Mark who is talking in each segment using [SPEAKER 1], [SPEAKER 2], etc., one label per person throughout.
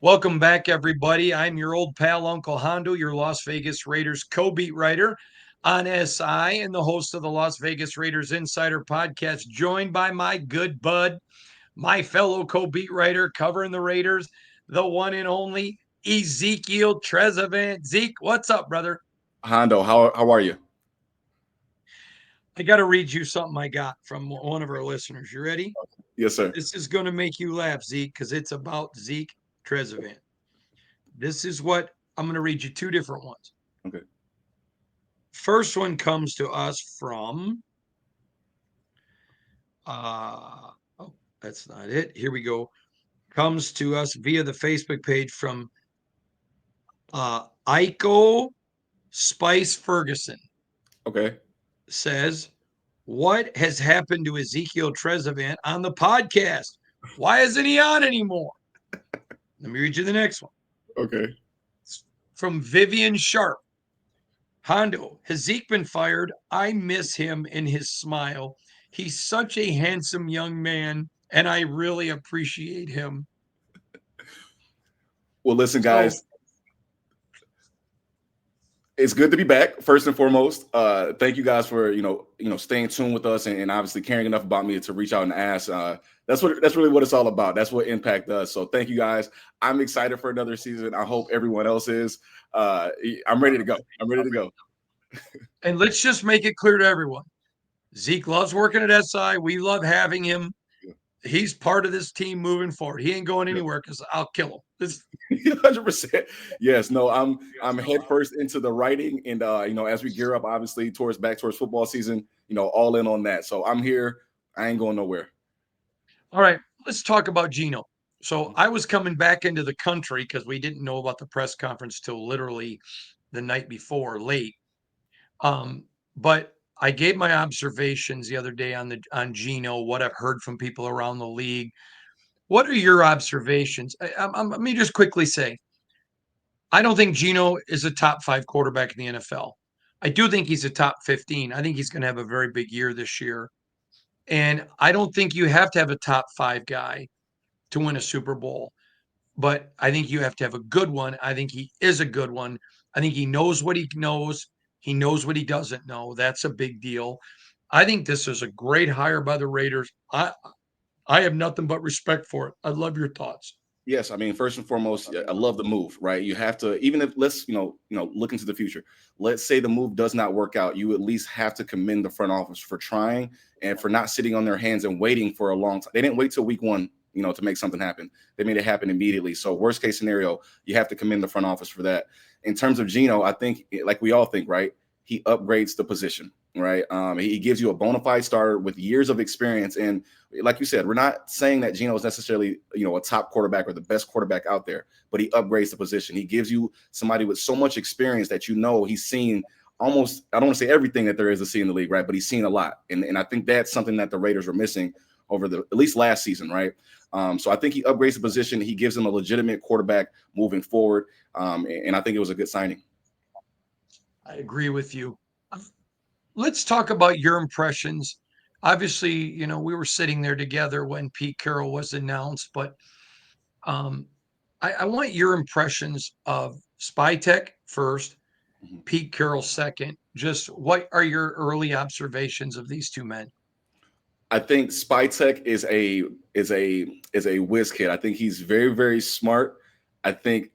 [SPEAKER 1] Welcome back, everybody. I'm your old pal, Uncle Hondo, your Las Vegas Raiders co-beat writer on SI and the host of the Las Vegas Raiders Insider Podcast, joined by my good bud, my fellow co-beat writer covering the Raiders, the one and only Ezekiel Trezevant. Zeke, what's up, brother?
[SPEAKER 2] Hondo, how are you?
[SPEAKER 1] I got to read you something I got from one of our listeners. You ready?
[SPEAKER 2] Yes, sir.
[SPEAKER 1] This is going to make you laugh, Zeke, because it's about Zeke Trezevant. This is what I'm going to read you two different ones.
[SPEAKER 2] Okay.
[SPEAKER 1] First one comes to us from oh, that's not it. Here we go. Comes to us via the Facebook page from Iko Spice Ferguson.
[SPEAKER 2] Okay.
[SPEAKER 1] Says, what has happened to Ezekiel Trezevant on the podcast? Why isn't he on anymore? Let me read you the next one.
[SPEAKER 2] Okay.
[SPEAKER 1] It's from Vivian Sharp. Hondo, has Zeke been fired? I miss him and his smile. He's such a handsome young man, and I really appreciate him.
[SPEAKER 2] Well, listen,
[SPEAKER 1] So,
[SPEAKER 2] guys, it's good to be back. First and foremost, thank you guys for staying tuned with us and obviously caring enough about me to reach out and ask. That's really what it's all about. That's what Impact does. So thank you guys. I'm excited for another season. I hope everyone else is. I'm ready to go. I'm ready to go.
[SPEAKER 1] and let's just make it clear to everyone Zeke loves working at SI. We love having him. He's part of this team moving forward. He ain't going anywhere because I'll kill him.
[SPEAKER 2] 100%. Yes. No. I'm head first into the writing, and as we gear up, obviously towards football season, all in on that. So I'm here. I ain't going nowhere.
[SPEAKER 1] All right, let's talk about Geno. So I was coming back into the country because we didn't know about the press conference till literally the night before, late. Um, but I gave my observations the other day on Geno, what I've heard from people around the league. What are your observations? Let me just quickly say, I don't think Geno is a top five quarterback in the NFL. I do think he's a top 15. I think he's going to have a very big year this year. And I don't think you have to have a top five guy to win a Super Bowl, but I think you have to have a good one. I think he is a good one. I think he knows what he knows. He knows what he doesn't know. That's a big deal. I think this is a great hire by the Raiders. I have nothing but respect for it. I love your thoughts.
[SPEAKER 2] Yes, I mean, first and foremost, I love the move, right? You have to, even if let's, look into the future. Let's say the move does not work out, you at least have to commend the front office for trying and for not sitting on their hands and waiting for a long time. They didn't wait till week one, to make something happen. They made it happen immediately. So, worst case scenario, you have to commend the front office for that. In terms of Geno, I think, like we all think, right? He upgrades the position, right? He gives you a bona fide starter with years of experience. And like you said, we're not saying that Geno is necessarily, a top quarterback or the best quarterback out there, but he upgrades the position. He gives you somebody with so much experience that he's seen almost, I don't want to say everything that there is to see in the league, right? But he's seen a lot. And I think that's something that the Raiders were missing over at least last season, right? So I think he upgrades the position. He gives them a legitimate quarterback moving forward. And I think it was a good signing.
[SPEAKER 1] I agree with you. Let's talk about your impressions. Obviously, we were sitting there together when Pete Carroll was announced, but um, I want your impressions of Spytech first,
[SPEAKER 2] Mhm.
[SPEAKER 1] Pete Carroll second. Just what are your early observations of these two men?
[SPEAKER 2] I think Spytech is a whiz kid. I think he's very, very smart. I think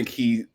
[SPEAKER 2] he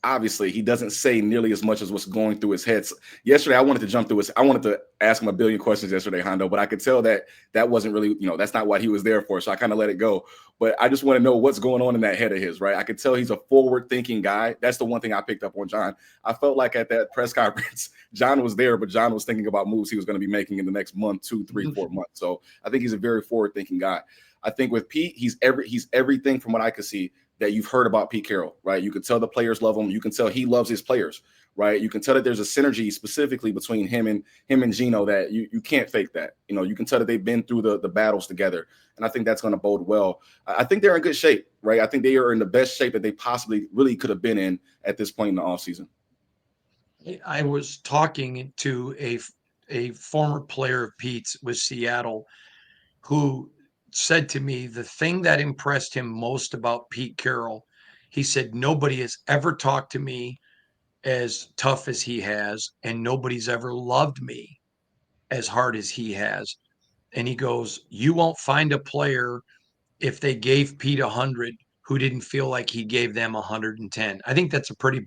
[SPEAKER 2] obviously he doesn't say nearly as much as what's going through his head. Yesterday, I wanted to ask him a billion questions yesterday, Hondo, but I could tell that wasn't really, that's not what he was there for. So I kind of let it go. But I just want to know what's going on in that head of his, right? I could tell he's a forward-thinking guy. That's the one thing I picked up on John. I felt like at that press conference, John was there, but John was thinking about moves he was going to be making in the next month, 2, 3, 4 months. So I think he's a very forward-thinking guy. I think with Pete, he's everything from what I could see that you've heard about Pete Carroll, right? You can tell the players love him. You can tell he loves his players, right? You can tell that there's a synergy specifically between him and Geno that you can't fake that. You can tell that they've been through the battles together, and I think that's going to bode well. I think they're in good shape, right? I think they are in the best shape that they possibly really could have been in at this point in the offseason.
[SPEAKER 1] I was talking to a former player of Pete's with Seattle who said to me the thing that impressed him most about Pete Carroll. He said, nobody has ever talked to me as tough as he has, and nobody's ever loved me as hard as he has. And he goes, you won't find a player if they gave Pete 100 who didn't feel like he gave them 110. I think that's a pretty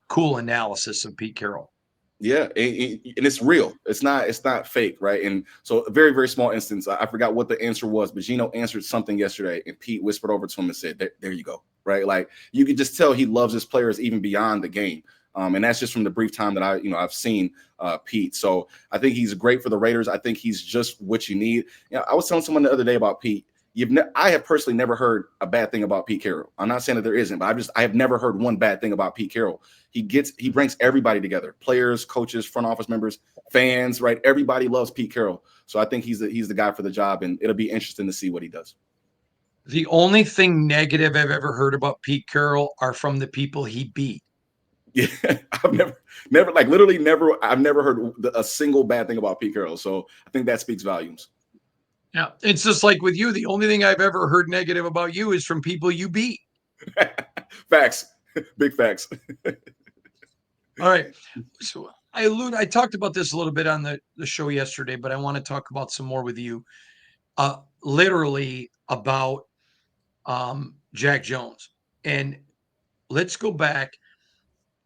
[SPEAKER 1] cool analysis of Pete Carroll.
[SPEAKER 2] Yeah, and it's real. It's not fake, right? And so a very, very small instance. I forgot what the answer was, but Geno answered something yesterday, and Pete whispered over to him and said, there you go, right? Like you could just tell he loves his players even beyond the game. And that's just from the brief time that I've seen Pete. So I think he's great for the Raiders. I think he's just what you need. I was telling someone the other day about Pete. I have personally never heard a bad thing about Pete Carroll. I'm not saying that there isn't, but I have never heard one bad thing about Pete Carroll. He brings everybody together: players, coaches, front office members, fans. Right? Everybody loves Pete Carroll. So I think he's the guy for the job, and it'll be interesting to see what he does.
[SPEAKER 1] The only thing negative I've ever heard about Pete Carroll are from the people he beat.
[SPEAKER 2] Yeah, I've never like literally never. I've never heard a single bad thing about Pete Carroll. So I think that speaks volumes.
[SPEAKER 1] Yeah, it's just like with you. The only thing I've ever heard negative about you is from people you beat.
[SPEAKER 2] Facts, big facts.
[SPEAKER 1] All right. So I talked about this a little bit on the show yesterday, but I want to talk about some more with you. Literally about Jack Jones. And let's go back.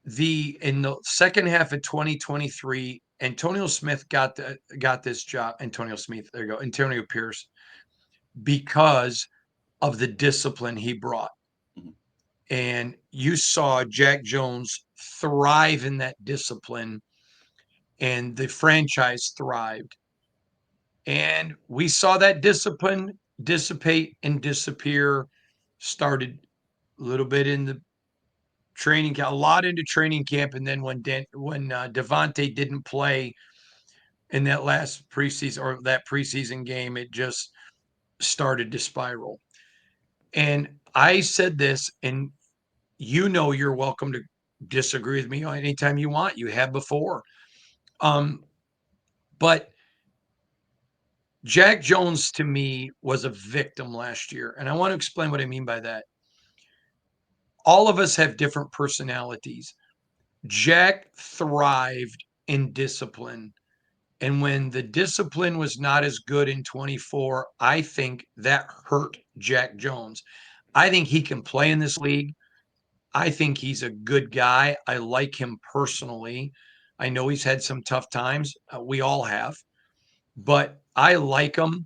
[SPEAKER 1] In the second half of 2023, Antonio Smith got this job. Antonio Smith, there you go. Antonio Pierce, because of the discipline he brought.
[SPEAKER 2] Mhm.
[SPEAKER 1] And you saw Jack Jones thrive in that discipline, and the franchise thrived. And we saw that discipline dissipate and disappear. Started a little bit in the training camp, a lot into training camp, and then when Devontae didn't play in that last preseason or that preseason game, it just started to spiral. And I said this, and you're welcome to disagree with me anytime you want. You have before. But Jack Jones to me was a victim last year. And I want to explain what I mean by that. All of us have different personalities. Jack thrived in discipline. And when the discipline was not as good in 24, I think that hurt Jack Jones. I think he can play in this league. I think he's a good guy. I like him personally. I know he's had some tough times. We all have, but I like him.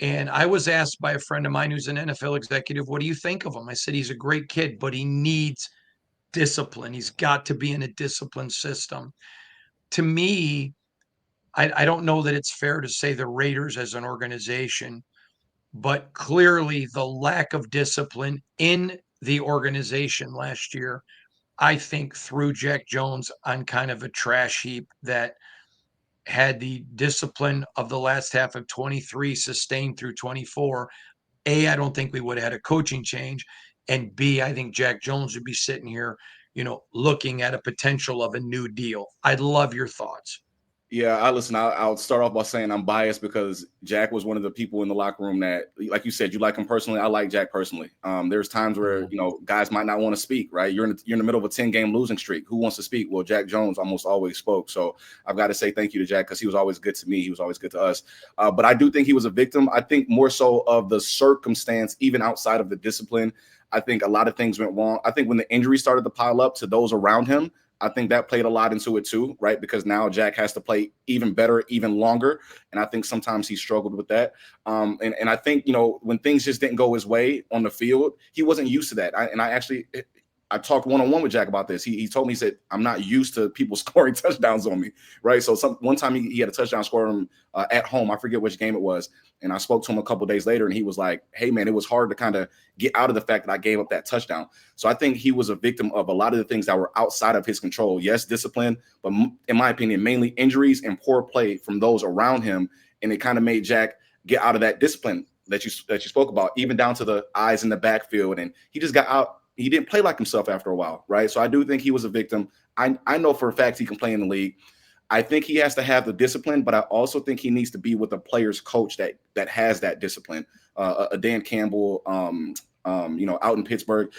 [SPEAKER 1] And I was asked by a friend of mine who's an NFL executive, what do you think of him? I said, he's a great kid, but he needs discipline. He's got to be in a disciplined system. To me, I don't know that it's fair to say the Raiders as an organization, but clearly the lack of discipline in the organization last year, I think threw Jack Jones on kind of a trash heap that had the discipline of the last half of 23 sustained through 24. I don't think we would have had a coaching change. And B, I think Jack Jones would be sitting here, looking at a potential of a new deal. I'd love your thoughts.
[SPEAKER 2] Yeah, I'll start off by saying I'm biased because Jack was one of the people in the locker room that, like you said, you like him personally. I like Jack personally. There's times where guys might not want to speak. Right, you're in the middle of a 10-game losing streak. Who wants to speak? Well, Jack Jones almost always spoke. So I've got to say thank you to Jack because he was always good to me. He was always good to us. But I do think he was a victim. I think more so of the circumstance, even outside of the discipline. I think a lot of things went wrong. I think when the injuries started to pile up to those around him, I think that played a lot into it too, right? Because now Jack has to play even better, even longer. And I think sometimes he struggled with that. And I think, when things just didn't go his way on the field, he wasn't used to that. I talked one-on-one with Jack about this. He told me, he said, I'm not used to people scoring touchdowns on me, right? So one time he had a touchdown score on him at home. I forget which game it was. And I spoke to him a couple of days later, and he was like, hey, man, it was hard to kind of get out of the fact that I gave up that touchdown. So I think he was a victim of a lot of the things that were outside of his control. Yes, discipline, but in my opinion, mainly injuries and poor play from those around him. And it kind of made Jack get out of that discipline that you spoke about, even down to the eyes in the backfield. And he just got out. He didn't play like himself after a while, right? So I do think he was a victim. I know for a fact he can play in the league. I think he has to have the discipline, but I also think he needs to be with a player's coach that has that discipline. A Dan Campbell, out in Pittsburgh,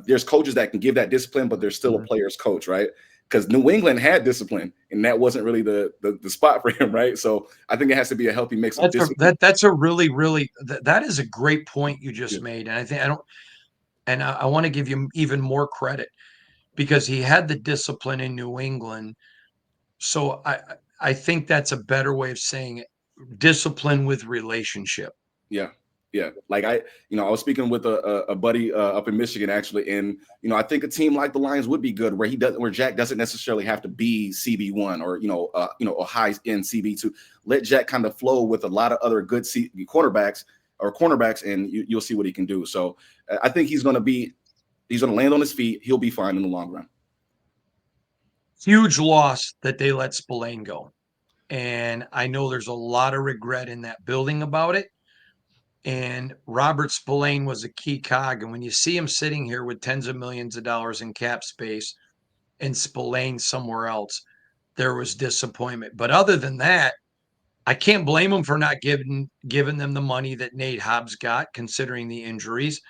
[SPEAKER 2] there's coaches that can give that discipline, but there's still a player's coach, right? Because New England had discipline, and that wasn't really the spot for him, right? So I think it has to be a healthy mix of discipline.
[SPEAKER 1] That's a really, really, that is a great point you just
[SPEAKER 2] Yeah.
[SPEAKER 1] made. And I think I don't, and I want to give you even more credit because he had the discipline in New England. So I think that's a better way of saying it. Discipline with relationship.
[SPEAKER 2] Yeah. Yeah. Like I was speaking with a buddy up in Michigan actually. And, I think a team like the Lions would be good where Jack doesn't necessarily have to be CB1 or, a high end CB2. Let Jack kind of flow with a lot of other good cornerbacks, and you'll see what he can do. So I think he's going to land on his feet. He'll be fine in the long run.
[SPEAKER 1] Huge loss that they let Spillane go. And I know there's a lot of regret in that building about it. And Robert Spillane was a key cog. And when you see him sitting here with tens of millions of dollars in cap space and Spillane somewhere else, there was disappointment. But other than that, I can't blame him for not giving them the money that Nate Hobbs got, considering the injuries.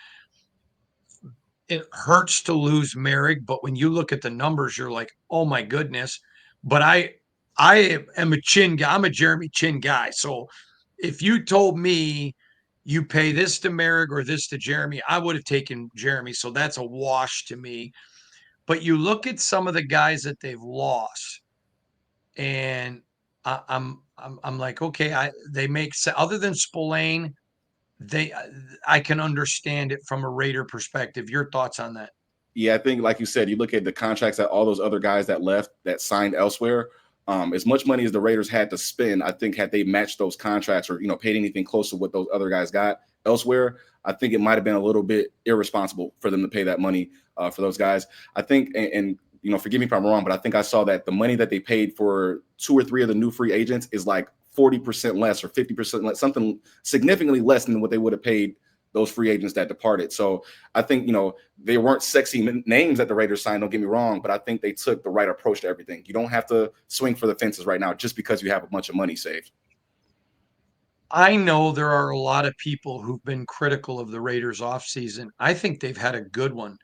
[SPEAKER 1] It hurts to lose Merrick, but when you look at the numbers, you're like, oh my goodness. But I am a Chin guy. I'm a Jeremy Chin guy. So if you told me you pay this to Merrick or this to Jeremy, I would have taken Jeremy. So that's a wash to me. But you look at some of the guys that they've lost, and I'm like, okay, they make other than Spillane, I can understand it from a Raider perspective. Your thoughts on that?
[SPEAKER 2] Yeah, I think, like you said, you look at the contracts that all those other guys that left that signed elsewhere. As much money as the Raiders had to spend, I think had they matched those contracts or paid anything close to what those other guys got elsewhere, I think it might have been a little bit irresponsible for them to pay that money for those guys. I think, and forgive me if I'm wrong, but I think I saw that the money that they paid for 2 or 3 of the new free agents is like 40% less or 50% less, something significantly less than what they would have paid those free agents that departed. So I think, they weren't sexy names that the Raiders signed, don't get me wrong, but I think they took the right approach to everything. You don't have to swing for the fences right now just because you have a bunch of money saved.
[SPEAKER 1] I know there are a lot of people who've been critical of the Raiders offseason. I think they've had a good one.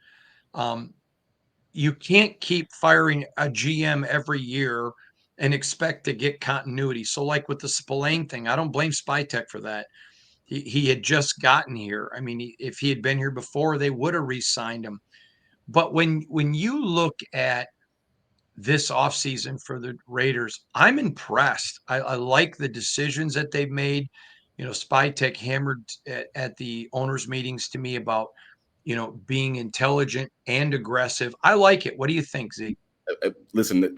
[SPEAKER 1] You can't keep firing a GM every year and expect to get continuity. So, like with the Spillane thing, I don't blame Spytech for that. He had just gotten here. I mean, if he had been here before, they would have re-signed him. But when you look at this offseason for the Raiders, I'm impressed. I like the decisions that they've made. Spytech hammered at the owners' meetings to me about, being intelligent and aggressive. I like it. What do you think, Z?
[SPEAKER 2] Listen,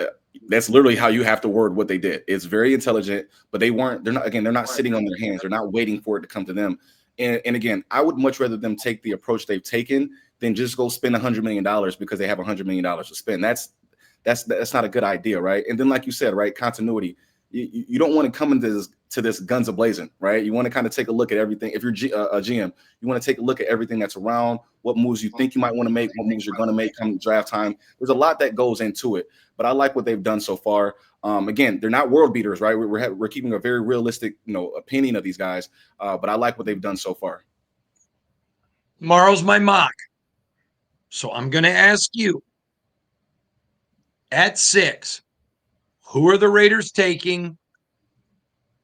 [SPEAKER 2] that's literally how you have to word what they did. It's very intelligent, but they're not sitting on their hands. They're not waiting for it to come to them. And again, I would much rather them take the approach they've taken than just go spend $100 million because they have $100 million to spend. That's not a good idea, right? And then, like you said, right, continuity. You don't want to come into this guns a-blazing, right? You want to kind of take a look at everything. If you're a GM, you want to take a look at everything that's around, what moves you think you might want to make, what moves you're going to make come draft time. There's a lot that goes into it, but I like what they've done so far. Again, they're not world beaters, right? We're keeping a very realistic, opinion of these guys, but I like what they've done so far.
[SPEAKER 1] Tomorrow's my mock. So I'm going to ask you at 6, who are the Raiders taking,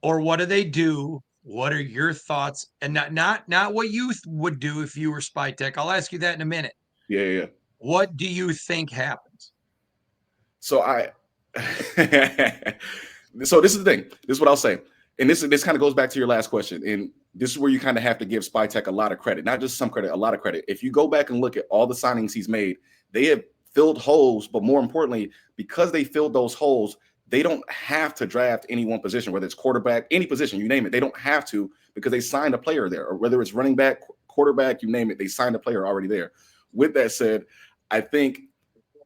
[SPEAKER 1] or what do they do? What are your thoughts? And not what you would do if you were Spytech. I'll ask you that in a minute.
[SPEAKER 2] Yeah.
[SPEAKER 1] What do you think happens?
[SPEAKER 2] So so this is the thing. This is what I'll say. And this kind of goes back to your last question. And this is where you kind of have to give Spytech a lot of credit, not just some credit, a lot of credit. If you go back and look at all the signings he's made, they have filled holes, but more importantly, because they filled those holes, they don't have to draft any one position, whether it's quarterback, any position, you name it. They don't have to because they signed a player there, or whether it's running back, quarterback, you name it, they signed a player already there. With that said, I think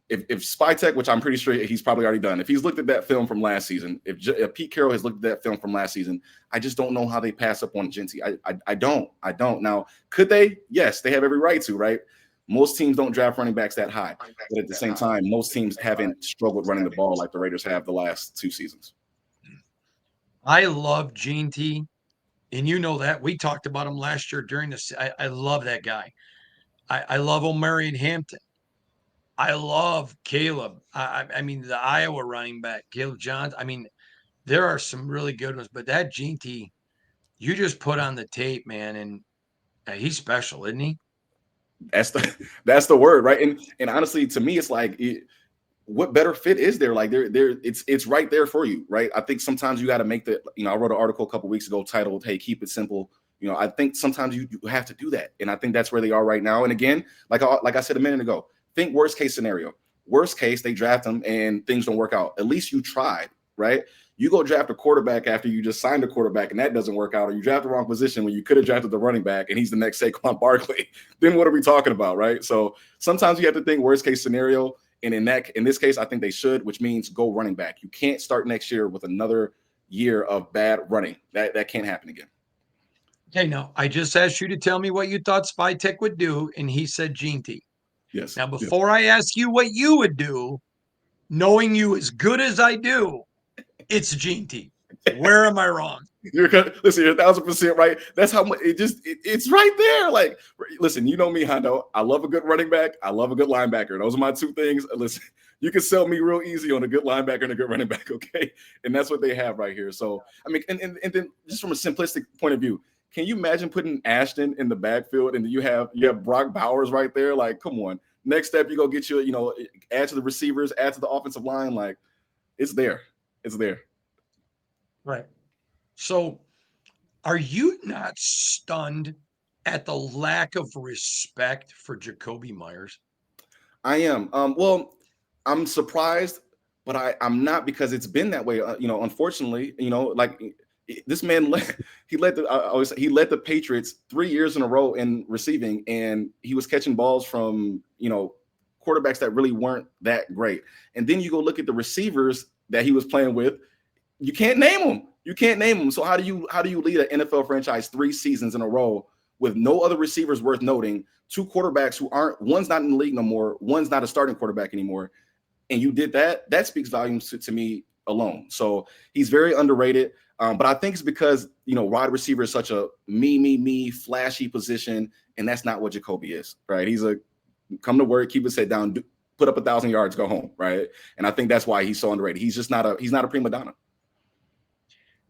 [SPEAKER 2] if Spytech, which I'm pretty sure he's probably already done, if he's looked at that film from last season, if Pete Carroll has looked at that film from last season, I just don't know how they pass up on Genty. I don't. Now, could they? Yes, they have every right to, right? Most teams don't draft running backs that high, but at the same time, most teams haven't struggled running the ball like the Raiders have the last 2 seasons.
[SPEAKER 1] I love Gene T, and you know that. We talked about him last year during this. I love that guy. I love Omarion Hampton. I love Caleb. I mean, the Iowa running back, Caleb Johns. I mean, there are some really good ones, but that Gene T, you just put on the tape, man, and he's special, isn't he?
[SPEAKER 2] That's the word, right? And honestly, to me, it's like what better fit is there? Like it's right there for you, right? I think sometimes you got to make the, I wrote an article a couple weeks ago titled, "Hey, keep it simple." I think sometimes you have to do that, and I think that's where they are right now. And again, like I said a minute ago, think worst case scenario. Worst case, they draft them and things don't work out. At least you tried, right? You go draft a quarterback after you just signed a quarterback and that doesn't work out, or you draft the wrong position when you could have drafted the running back and he's the next Saquon Barkley. Then what are we talking about, right? So sometimes you have to think worst case scenario. And in this case, I think they should, which means go running back. You can't start next year with another year of bad running. That can't happen again.
[SPEAKER 1] Okay, now I just asked you to tell me what you thought Spytech would do, and he said Gene T.
[SPEAKER 2] Yes.
[SPEAKER 1] Now, before I ask you what you would do, knowing you as good as I do, it's Gene T. Where am I wrong?
[SPEAKER 2] Listen, you're 1,000% right. That's how much it's right there. Like, listen, you know me, Hondo. I love a good running back. I love a good linebacker. Those are my two things. Listen, you can sell me real easy on a good linebacker and a good running back, okay? And that's what they have right here. So, I mean, and then just from a simplistic point of view, can you imagine putting Ashton in the backfield and you have Brock Bowers right there? Like, come on. Next step, you go get add to the receivers, add to the offensive line. Like, it's there. It's there.
[SPEAKER 1] Right. So, are you not stunned at the lack of respect for Jacobe Meyers?
[SPEAKER 2] I am. Well, I'm surprised, but I'm not, because it's been that way. Unfortunately, like this man he led the Patriots 3 years in a row in receiving, and he was catching balls from quarterbacks that really weren't that great. And then you go look at the receivers that he was playing with. You can't name them. You can't name them. So how do you lead an NFL franchise 3 seasons in a row with no other receivers worth noting, 2 quarterbacks who one's not in the league no more, one's not a starting quarterback anymore, and you did that? That speaks volumes to me alone. So he's very underrated. But I think it's because wide receiver is such a me flashy position, and that's not what Jacoby is, right? He's a come to work, keep his head down, put up 1,000 yards, go home, right? And I think that's why he's so underrated. He's just not a prima donna.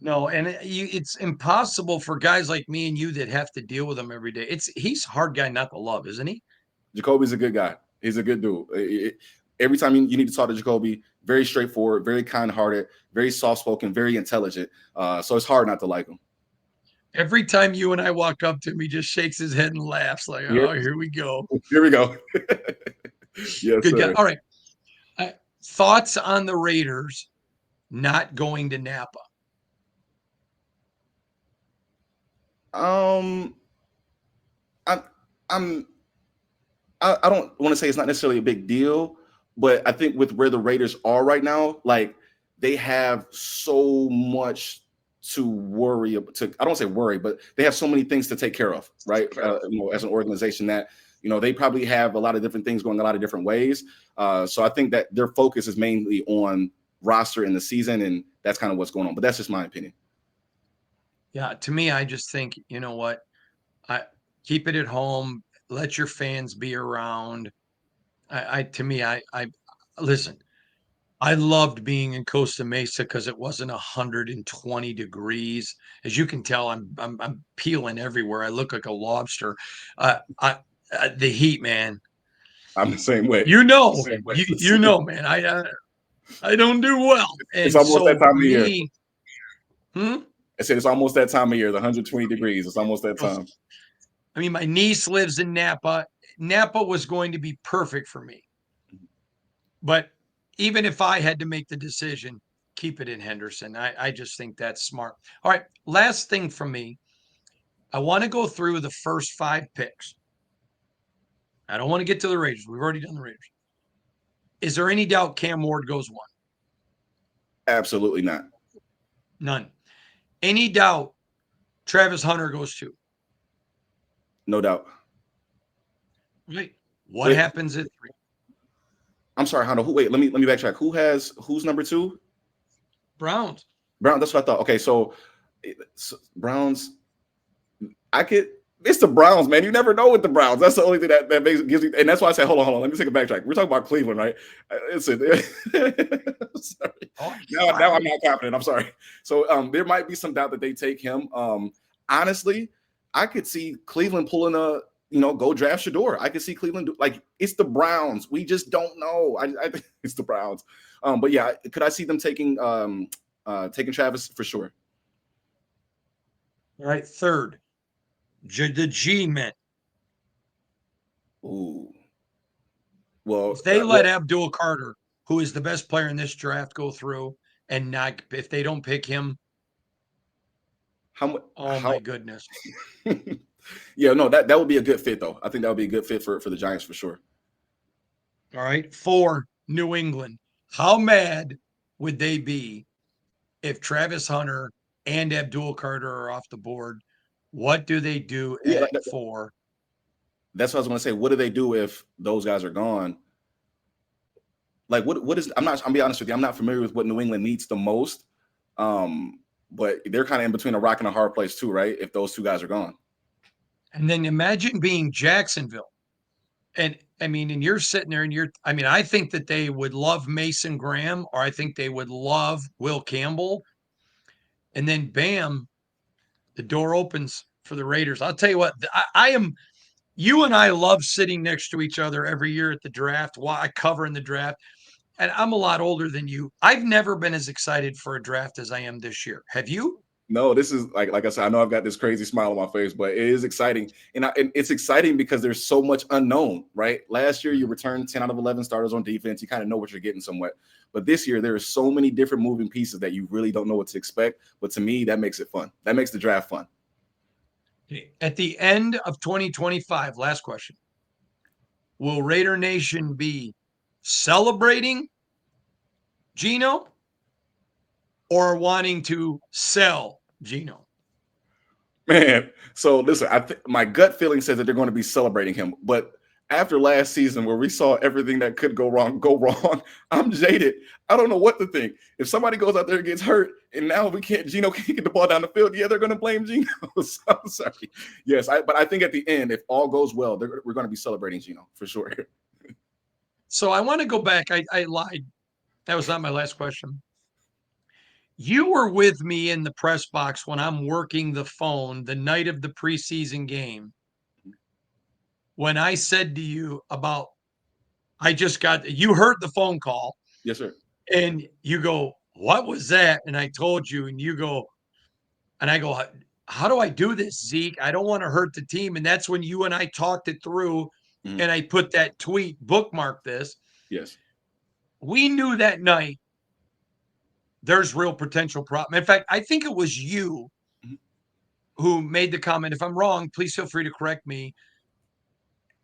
[SPEAKER 1] No, and it's impossible for guys like me and you that have to deal with him every day. He's a hard guy not to love, isn't he?
[SPEAKER 2] Jacoby's a good guy. He's a good dude. Every time you need to talk to Jacoby, very straightforward, very kind-hearted, very soft-spoken, very intelligent. So it's hard not to like him.
[SPEAKER 1] Every time you and I walk up to him, he just shakes his head and laughs like, "Oh, here we go."
[SPEAKER 2] Here we go. Yes,
[SPEAKER 1] Good guy.
[SPEAKER 2] sir.
[SPEAKER 1] All right. Thoughts on the Raiders not going to Napa?
[SPEAKER 2] I'm I don't want to say it's not necessarily a big deal, but I think with where the Raiders are right now, like they have so much to worry about. I don't say worry, but they have so many things to take care of, right? As an organization that they probably have a lot of different things going a lot of different ways. So I think that their focus is mainly on roster in the season, and that's kind of what's going on. But that's just my opinion.
[SPEAKER 1] Yeah, to me, I just think, you know what? I keep it at home, let your fans be around. To me, I listen, I loved being in Costa Mesa because it wasn't 120 degrees. As you can tell, I'm peeling everywhere. I look like a lobster. The heat, man.
[SPEAKER 2] I'm the same way.
[SPEAKER 1] You know,
[SPEAKER 2] Same way.
[SPEAKER 1] you know, man. I don't do well,
[SPEAKER 2] It's
[SPEAKER 1] and
[SPEAKER 2] almost that
[SPEAKER 1] so
[SPEAKER 2] time
[SPEAKER 1] for
[SPEAKER 2] of year.
[SPEAKER 1] me,
[SPEAKER 2] I said it's almost that time of year, the 120 degrees. It's almost that time.
[SPEAKER 1] I mean, my niece lives in Napa. Napa was going to be perfect for me. But even if I had to make the decision, keep it in Henderson. I just think that's smart. All right. Last thing from me. I want to go through the first 5 picks. I don't want to get to the Raiders. We've already done the Raiders. Is there any doubt Cam Ward goes 1?
[SPEAKER 2] Absolutely not.
[SPEAKER 1] None. Any doubt Travis Hunter goes 2?
[SPEAKER 2] No doubt.
[SPEAKER 1] Right. What
[SPEAKER 2] Wait,
[SPEAKER 1] happens at 3?
[SPEAKER 2] I'm sorry, Hondo. Wait, let me backtrack. Who's number 2?
[SPEAKER 1] Browns.
[SPEAKER 2] Brown. That's what I thought. Okay, so Browns. I could. It's the Browns, man. You never know with the Browns. That's the only thing that gives me, and that's why I said, hold on. Let me take a backtrack. We're talking about Cleveland, right? Listen, sorry.
[SPEAKER 1] Oh,
[SPEAKER 2] Now I'm not confident. I'm sorry. So there might be some doubt that they take him. Honestly, I could see Cleveland pulling go draft Shador. I could see Cleveland like it's the Browns. We just don't know. I think it's the Browns. But yeah, could I see them taking Travis for sure?
[SPEAKER 1] all right. 3rd, the G-men.
[SPEAKER 2] Ooh. Well,
[SPEAKER 1] If they let Abdul Carter, who is the best player in this draft, go through and not, if they don't pick him, oh my
[SPEAKER 2] how
[SPEAKER 1] goodness.
[SPEAKER 2] yeah, no, that would be a good fit though. I think that would be a good fit for the Giants for sure.
[SPEAKER 1] All right. 4, New England. How mad would they be if Travis Hunter and Abdul Carter are off the board? What do they do
[SPEAKER 2] Yeah,
[SPEAKER 1] at 4?
[SPEAKER 2] that's what I was going to say. What do they do if those guys are gone? Like what is I'm be honest with you, I'm not familiar with what New England needs the most. But they're kind of in between a rock and a hard place too, right? If those two guys are gone.
[SPEAKER 1] And then imagine being Jacksonville. And I mean, and you're sitting there and I think that they would love Mason Graham, or I think they would love Will Campbell. And then bam, the door opens for the Raiders. I'll tell you what, you and I love sitting next to each other every year at the draft while I cover in the draft. And I'm a lot older than you. I've never been as excited for a draft as I am this year. Have you?
[SPEAKER 2] No, this is like I said, I know I've got this crazy smile on my face, but it is exciting. And it's exciting because there's so much unknown, right? Last year, you returned 10 out of 11 starters on defense. You kind of know what you're getting somewhat. But this year, there are so many different moving pieces that you really don't know what to expect. But to me, that makes it fun. That makes the draft fun.
[SPEAKER 1] At the end of 2025, last question, will Raider Nation be celebrating Geno or wanting to sell Geno?
[SPEAKER 2] Man, so listen, my gut feeling says that they're going to be celebrating him. But after last season, where we saw everything that could go wrong, I'm jaded. I don't know what to think. If somebody goes out there and gets hurt, and now Geno can't get the ball down the field, yeah, they're going to blame Geno. So, I'm sorry. Yes, but I think at the end, if all goes well, we're going to be celebrating Geno for sure.
[SPEAKER 1] So I want to go back. I lied. That was not my last question. You were with me in the press box when I'm working the phone the night of the preseason game when I said to you about you heard the phone call
[SPEAKER 2] Yes, sir.
[SPEAKER 1] and you go, what was that? And I told you, and you go, and I go, how do I do this, Zeke? I don't want to hurt the team. And that's when you and I talked it through.
[SPEAKER 2] Mm-hmm.
[SPEAKER 1] And I put that tweet, bookmark this.
[SPEAKER 2] Yes.
[SPEAKER 1] We knew that night there's real potential problem. In fact, I think it was you who made the comment. If I'm wrong, please feel free to correct me.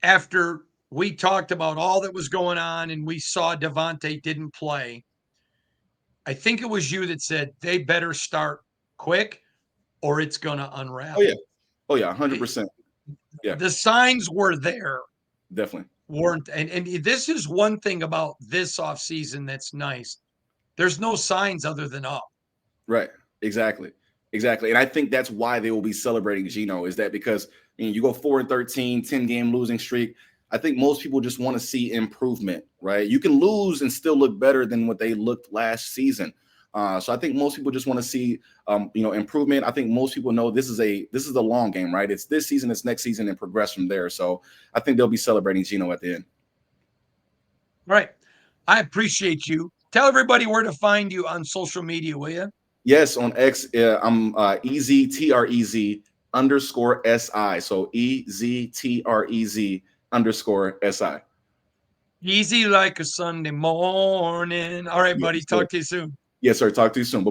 [SPEAKER 1] After we talked about all that was going on and we saw Devontae didn't play, I think it was you that said they better start quick or it's going to unravel.
[SPEAKER 2] Oh yeah, 100%. Yeah,
[SPEAKER 1] the signs were there,
[SPEAKER 2] definitely.
[SPEAKER 1] weren't, and this is one thing about this offseason that's nice. There's no signs other than up.
[SPEAKER 2] Right. Exactly. And I think that's why they will be celebrating Geno, is that because you go 4-13, 10-game losing streak. I think most people just want to see improvement, right? You can lose and still look better than what they looked last season. So I think most people just want to see, improvement. I think most people know this is a long game, right? It's this season, it's next season, and progress from there. So I think they'll be celebrating Geno at the end.
[SPEAKER 1] Right. I appreciate you. Tell everybody where to find you on social media, will you?
[SPEAKER 2] Yes, on X, I'm EZTREZ _ SI. So EZTREZ _ SI.
[SPEAKER 1] Easy like a Sunday morning. All right, buddy.
[SPEAKER 2] Yes, sir.
[SPEAKER 1] Talk to you soon.
[SPEAKER 2] Yes, sir. Talk to you soon. Bye-bye.